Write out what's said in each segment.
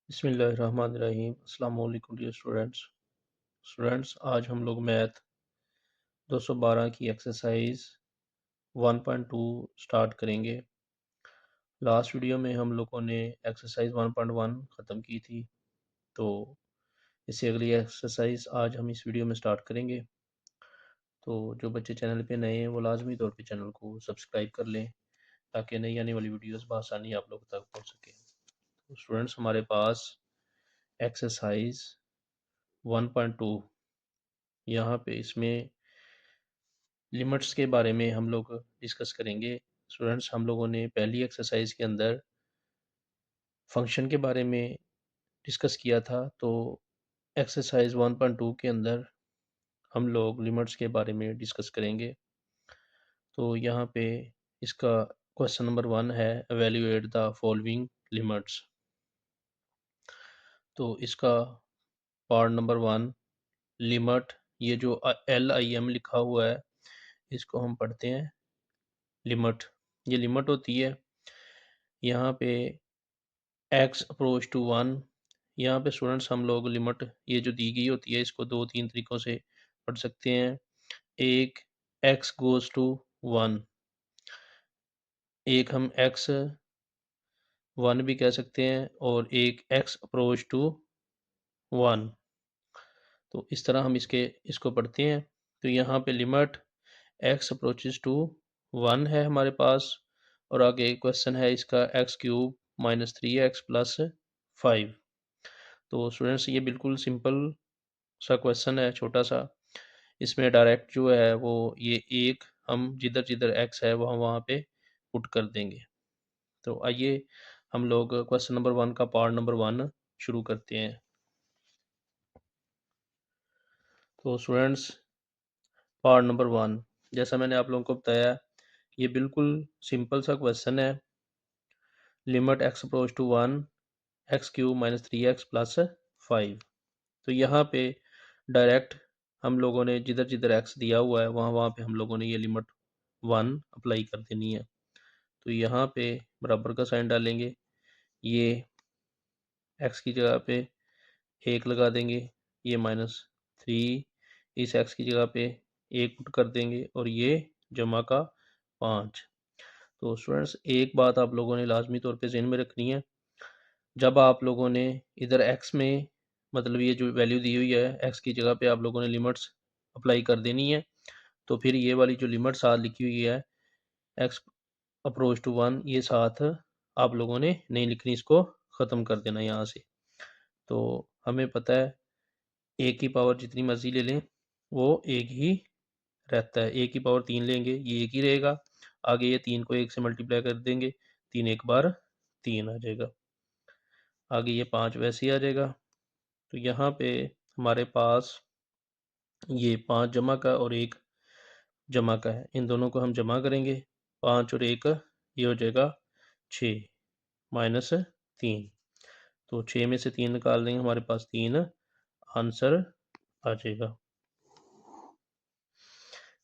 बिस्मिल्लाहिर्रहमानिर्रहीम। अस्सलाम वालेकुम डियर स्टूडेंट्स, आज हम लोग मैथ 212 की एक्सरसाइज 1.2 स्टार्ट करेंगे। लास्ट वीडियो में हम लोगों ने एक्सरसाइज 1.1 ख़त्म की थी, तो इससे अगली एक्सरसाइज आज हम इस वीडियो में स्टार्ट करेंगे। तो जो बच्चे चैनल पे नए हैं वो लाजमी तौर पे चैनल को सब्सक्राइब कर लें ताकि नई आने वाली वीडियोस बआसानी आप लोगों तक पहुंच सके। तो स्टूडेंट्स, हमारे पास एक्सरसाइज 1.2 यहाँ पे इसमें लिमिट्स के बारे में हम लोग डिस्कस करेंगे। स्टूडेंट्स, हम लोगों ने पहली एक्सरसाइज के अंदर फंक्शन के बारे में डिस्कस किया था, तो एक्सरसाइज 1.2 के अंदर हम लोग लिमिट्स के बारे में डिस्कस करेंगे। तो यहाँ पे इसका क्वेश्चन नंबर 1 है, एवेल्यूएट द फॉलोइंग लिमिट्स। तो इसका पार्ट नंबर 1 लिमिट, ये जो LIM लिखा हुआ है इसको हम पढ़ते हैं लिमिट। ये लिमिट होती है यहाँ पे x अप्रोच टू 1। यहाँ पे स्टूडेंट्स हम लोग लिमिट ये जो दी गई होती है इसको दो तीन तरीक़ों से पढ़ सकते हैं। एक, x गोज़ टू 1, एक हम x 1 भी कह सकते हैं, और एक x अप्रोच टू 1। तो इस तरह हम इसको पढ़ते हैं। तो यहाँ पे लिमिट x अप्रोचेस टू 1 है हमारे पास, और आगे क्वेश्चन है इसका x cube minus 3x plus 5। तो स्टूडेंट्स, ये बिल्कुल सिंपल सा क्वेश्चन है, छोटा सा। इसमें डायरेक्ट जो है वो ये एक हम जिधर जिधर x है वहाँ वहाँ पे पुट कर देंगे। तो आइए हम लोग क्वेश्चन नंबर 1 का पार्ट नंबर 1 शुरू करते हैं। तो स्टूडेंट्स, पार्ट नंबर 1, जैसा मैंने आप लोगों को बताया, ये बिल्कुल सिंपल सा क्वेश्चन है। Limit x approach to 1 x cube minus 3x plus 5। तो यहाँ पे डायरेक्ट हम लोगों ने जिधर जिधर x दिया हुआ है वहाँ वहाँ पे हम लोगों ने ये लिमिट 1 अप्लाई कर देनी है। तो यहाँ पे बराबर का साइन डालेंगे, ये x की जगह पे 1 लगा देंगे, ये -3 इस x की जगह पे 1 पुट कर देंगे, और ये जमा का 5। तो स्टूडेंट्स, एक बात आप लोगों ने लाजमी तौर पे ज़हन में रखनी है, जब आप लोगों ने इधर x में मतलब ये जो वैल्यू दी हुई है x की जगह पे आप लोगों ने लिमिट्स अप्लाई कर देनी है, तो फिर ये वाली जो लिमिट साथ लिखी हुई है x अप्रोच टू 1, ये साथ आप लोगों ने नहीं लिखनी, इसको ख़त्म कर देना यहाँ से। तो हमें पता है a की पावर जितनी मर्ज़ी ले लें वो एक ही रहता है। a की पावर 3 लेंगे ये एक ही रहेगा, आगे ये 3 को 1 से मल्टीप्लाई कर देंगे, 3 एक बार 3 आ जाएगा, आगे ये 5 वैसे ही आ जाएगा। तो यहाँ पे हमारे पास ये 5 जमा का और 1 जमा का है, इन दोनों को हम जमा करेंगे, 5 और 1 ये हो जाएगा 6 माइनस 3। तो 6 में से 3 निकाल देंगे, हमारे पास 3 आंसर आ जाएगा।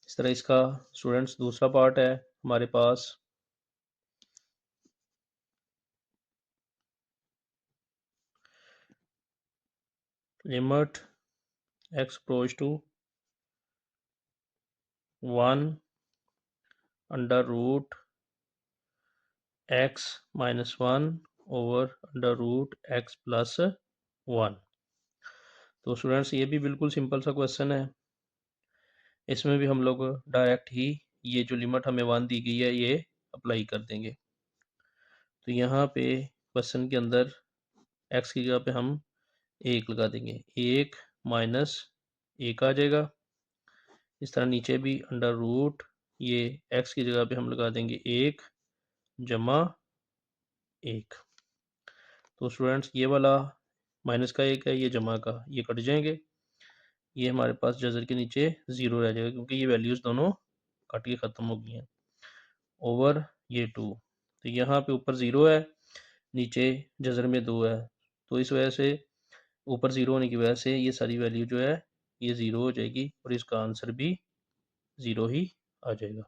इस तरह इसका स्टूडेंट्स दूसरा पार्ट है हमारे पास। Limit x approach to 1 under root x minus 1 over under root x plus 1। तो स्टूडेंट्स, ये भी बिल्कुल सिंपल सा क्वेश्चन है। इसमें भी हम लोग डायरेक्ट ही ये जो लिमिट हमें 1 दी गई है ये अप्लाई कर देंगे। तो यहाँ पे क्वेश्चन के अंदर x की जगह पे हम 1 लगा देंगे, 1 माइनस 1 आ जाएगा। इस तरह नीचे भी अंडर रूट ये x की जगह पे हम लगा देंगे 1 जमा 1। तो स्टूडेंट्स, ये वाला माइनस का 1 है, ये जमा का, ये कट जाएंगे, ये हमारे पास जज़र के नीचे 0 रह जाएगा क्योंकि ये वैल्यूज़ दोनों कट के ख़त्म हो गई हैं, ओवर ये 2। तो यहाँ पे ऊपर 0 है, नीचे जज़र में 2 है, तो इस वजह से ऊपर 0 होने की वजह से ये सारी वैल्यू जो है ये 0 हो जाएगी, और इसका आंसर भी 0 ही आ जाएगा।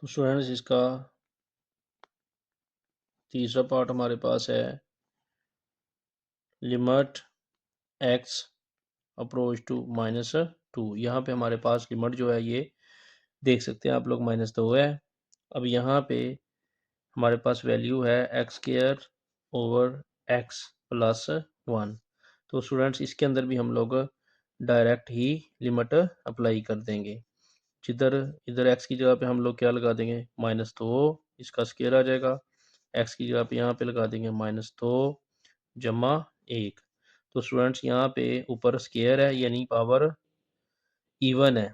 तो स्टूडेंट्स इसका तीसरा पार्ट हमारे पास है लिमिट एक्स अप्रोच टू -2। यहाँ पे हमारे पास लिमिट जो है ये देख सकते हैं आप लोग -2 है। अब यहाँ पे हमारे पास वैल्यू है x square over x plus 1। तो स्टूडेंट्स इसके अंदर भी हम लोग डायरेक्ट ही लिमिट अप्लाई कर देंगे। जिधर इधर एक्स की जगह पे हम लोग क्या लगा देंगे -2, इसका स्क्वायर आ जाएगा। एक्स की जगह पे यहाँ पे लगा देंगे -2 जमा 1। तो स्टूडेंट्स यहाँ पे ऊपर स्क्वायर है यानी पावर इवन है।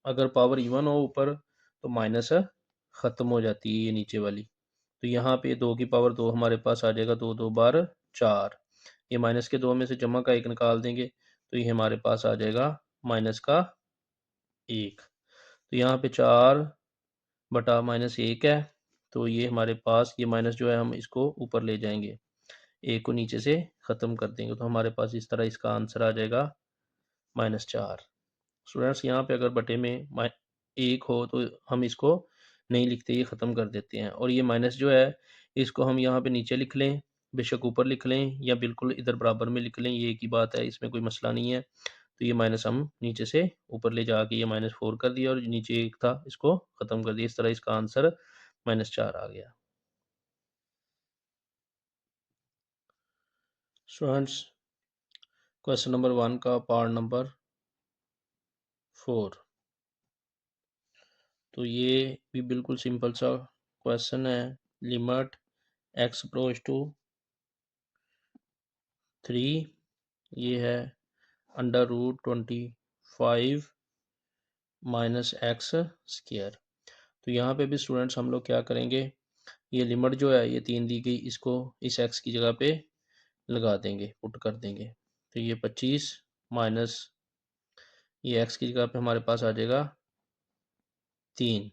अगर पावर इवन हो ऊपर तो माइनस ख़त्म हो जाती है ये नीचे वाली। तो यहाँ पे 2 की पावर 2 हमारे पास आ जाएगा, 2 2 बार 4। ये माइनस के 2 में से जमा का 1 निकाल देंगे तो ये हमारे पास आ जाएगा माइनस का 1। तो यहाँ पे 4 बटा -1 है। तो ये हमारे पास ये माइनस जो है हम इसको ऊपर ले जाएंगे, 1 को नीचे से ख़त्म कर देंगे तो हमारे पास इस तरह इसका आंसर आ जाएगा -4। स्टूडेंट्स यहाँ पे अगर बटे में 1 हो तो हम इसको नहीं लिखते, ये ख़त्म कर देते हैं। और ये माइनस जो है इसको हम यहाँ पे नीचे लिख लें, बेशक ऊपर लिख लें या बिल्कुल इधर बराबर में लिख लें, ये एक ही बात है, इसमें कोई मसला नहीं है। तो ये माइनस हम नीचे से ऊपर ले जाके ये -4 कर दिया और नीचे 1 था इसको ख़त्म कर दिया। इस तरह इसका आंसर -4 आ गया। स्टूडेंट्स क्वेश्चन नंबर 1 का पार्ट नंबर 4। तो ये भी बिल्कुल सिंपल सा क्वेश्चन है। लिमिट एक्स अप्रोच टू 3, ये है √25 माइनस एक्स स्क्वायर। तो यहाँ पे भी स्टूडेंट्स हम लोग क्या करेंगे, ये लिमिट जो है ये 3 दी गई, इसको इस एक्स की जगह पे लगा देंगे, पुट कर देंगे। तो ये 25 माइनस ये एक्स की जगह पे हमारे पास आ जाएगा 3।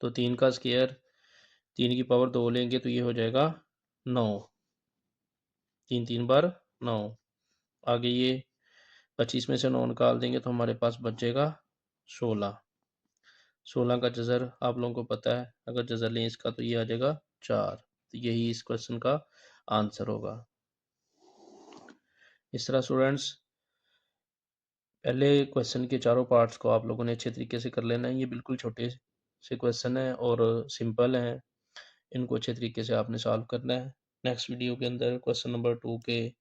तो 3 का स्क्वायर 3 की पावर 2 लेंगे तो ये हो जाएगा 9। 3 3 बार 9। आगे ये 25 में से 9 निकाल देंगे तो हमारे पास बचेगा 16। 16 का जज़र आप लोगों को पता है, अगर जज़र लें इसका तो ये आ जाएगा 4। तो यही इस क्वेश्चन का आंसर होगा। इस तरह स्टूडेंट्स पहले क्वेश्चन के चारों पार्ट्स को आप लोगों ने अच्छे तरीके से कर लेना है। ये बिल्कुल छोटे से क्वेश्चन हैं और सिंपल हैं, इनको अच्छे तरीके से आपने सॉल्व करना है। नेक्स्ट वीडियो के अंदर क्वेश्चन नंबर 2 के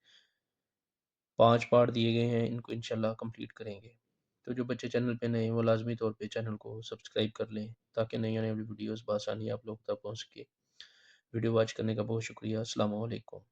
5 पार्ट दिए गए हैं, इनको इंशाल्लाह कंप्लीट करेंगे। तो जो बच्चे चैनल पे नए हैं वो लाजमी तौर पे चैनल को सब्सक्राइब कर लें ताकि नई आने वाली वीडियोस बआसानी आप लोग तक पहुँच सके। वीडियो वॉच करने का बहुत शुक्रिया। अस्सलाम वालेकुम।